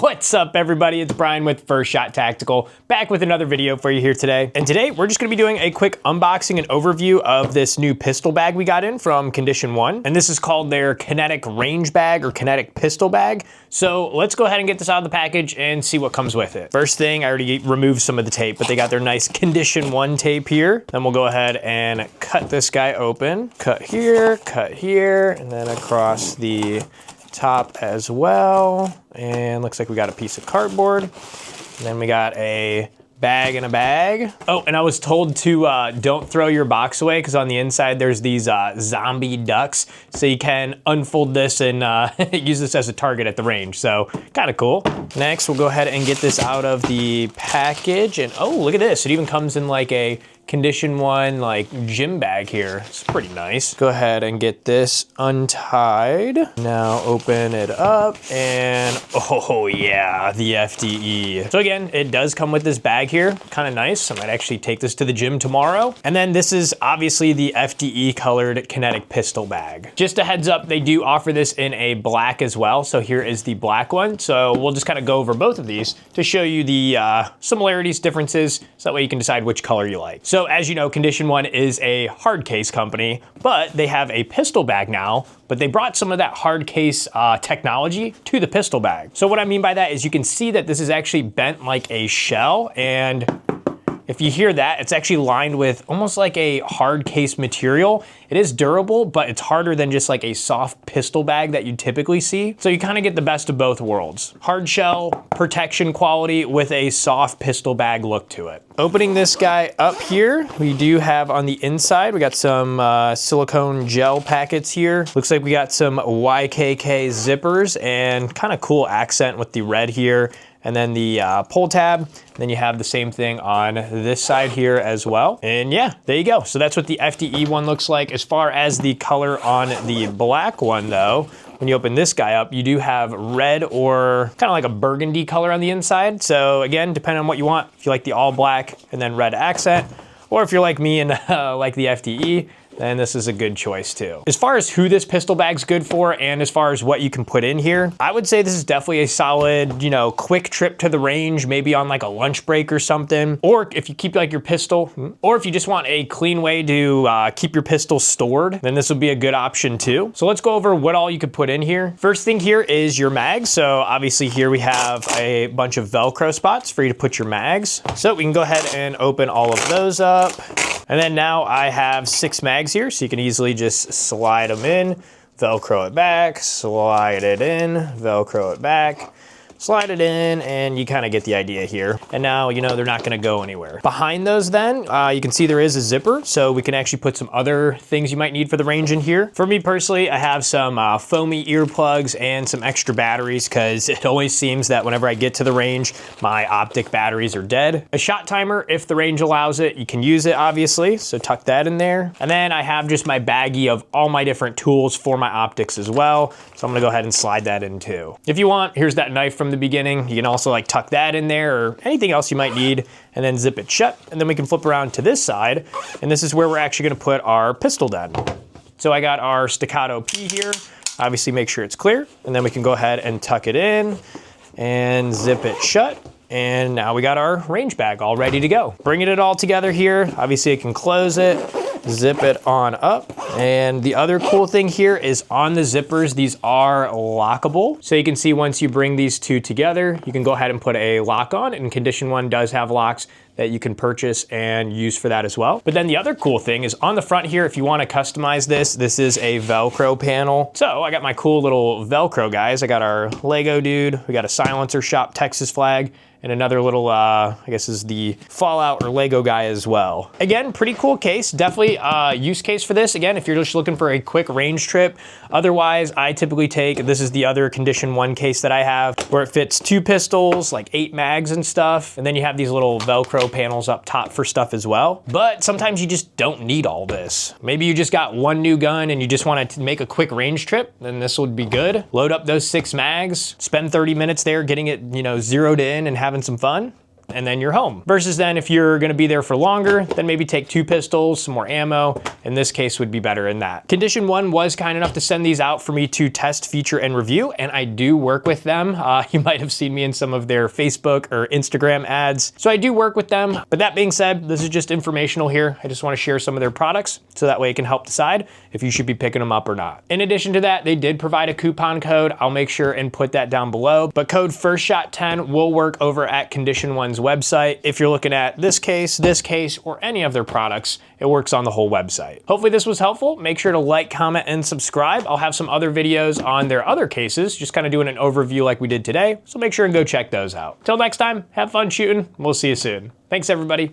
What's up, everybody? It's Brian with First Shot Tactical, back with another video for you here today. And today we're just gonna be doing a quick unboxing and overview of this new pistol bag we got in from Condition 1. And this is called their Kinetic range bag or Kinetic pistol bag. So let's go ahead and get this out of the package and see what comes with it. First thing, I already removed some of the tape, but they got their nice Condition 1 tape here. Then we'll go ahead and cut this guy open. Cut here, and then across the top as well. And looks like we got a piece of cardboard. And then we got a bag in a bag. Oh, and I was told to don't throw your box away because on the inside there's these zombie ducks. So you can unfold this and use this as a target at the range. So kind of cool. Next, we'll go ahead and get this out of the package. And oh, look at this. It even comes in like a Condition 1 like gym bag here. It's pretty nice. Go ahead and get this untied. Now open it up and oh yeah, the FDE. So again, it does come with this bag here. Kind of nice. I might actually take this to the gym tomorrow. And then this is obviously the FDE colored Kinetic pistol bag. Just a heads up, they do offer this in a black as well. So here is the black one. So we'll just kind of go over both of these to show you the similarities, differences, so that way you can decide which color you like. So as you know, Condition 1 is a hard case company, but they have a pistol bag now, but they brought some of that hard case technology to the pistol bag. So what I mean by that is you can see that this is actually bent like a shell, and if you hear that, it's actually lined with almost like a hard case material. It is durable, but it's harder than just like a soft pistol bag that you typically see. So you kind of get the best of both worlds. Hard shell, protection quality with a soft pistol bag look to it. Opening this guy up here, we do have on the inside, we got some silicone gel packets here. Looks like we got some YKK zippers and kind of cool accent with the red here. And then the pull tab. Then you have the same thing on this side here as well. And yeah, there you go. So that's what the FDE one looks like. As far as the color on the black one though, when you open this guy up, you do have red or kind of like a burgundy color on the inside. So again, depending on what you want, if you like the all black and then red accent, or if you're like me and like the FDE, then this is a good choice too. As far as who this pistol bag's good for and as far as what you can put in here, I would say this is definitely a solid, you know, quick trip to the range, maybe on like a lunch break or something. Or if you keep like your pistol, or if you just want a clean way to keep your pistol stored, then this would be a good option too. So let's go over what all you could put in here. First thing here is your mags. So obviously here we have a bunch of Velcro spots for you to put your mags. So we can go ahead and open all of those up. And then now I have 6 mags here, so you can easily just slide them in, Velcro it back, slide it in, Velcro it back, slide it in, and you kind of get the idea here. And now, you know, they're not gonna go anywhere. Behind those then, you can see there is a zipper, so we can actually put some other things you might need for the range in here. For me personally, I have some foamy earplugs and some extra batteries, because it always seems that whenever I get to the range, my optic batteries are dead. A shot timer, if the range allows it, you can use it obviously, so tuck that in there. And then I have just my baggie of all my different tools for my optics as well, so I'm gonna go ahead and slide that in too. If you want, here's that knife from the beginning. You can also like tuck that in there or anything else you might need and then zip it shut. And then we can flip around to this side. And this is where we're actually gonna put our pistol then. So I got our staccato P here. Obviously make sure it's clear. And then we can go ahead and tuck it in and zip it shut. And now we got our range bag all ready to go. Bringing it all together here. Obviously I can close it, zip it on up. And the other cool thing here is on the zippers, these are lockable. So you can see once you bring these two together, you can go ahead and put a lock on, and Condition 1 does have locks that you can purchase and use for that as well. But then the other cool thing is on the front here, if you want to customize this is a Velcro panel. So I got my cool little Velcro guys. I got our Lego dude, we got a Silencer Shop Texas flag, and another little, I guess is the Fallout or Lego guy as well. Again, pretty cool case. Definitely use case for this. Again, if you're just looking for a quick range trip. Otherwise, I typically take, this is the other Condition 1 case that I have, where it fits 2 pistols, like 8 mags and stuff. And then you have these little Velcro panels up top for stuff as well. But sometimes you just don't need all this. Maybe you just got one new gun and you just want to make a quick range trip, then this would be good. Load up those 6 mags, spend 30 minutes there getting it, you know, zeroed in and having some fun. and then you're home. Versus then if you're gonna be there for longer, then maybe take 2 pistols, some more ammo. In this case would be better in that. Condition 1 was kind enough to send these out for me to test, feature, and review, and I do work with them. You might have seen me in some of their Facebook or Instagram ads. So I do work with them, but that being said, this is just informational here. I just wanna share some of their products so that way it can help decide if you should be picking them up or not. In addition to that, they did provide a coupon code. I'll make sure and put that down below, but code FIRSTSHOT10 will work over at Condition 1's website. If you're looking at this case, or any of their products, it works on the whole website. Hopefully this was helpful. Make sure to like, comment, and subscribe. I'll have some other videos on their other cases, just kind of doing an overview like we did today. So make sure and go check those out. Till next time, have fun shooting. We'll see you soon. Thanks everybody.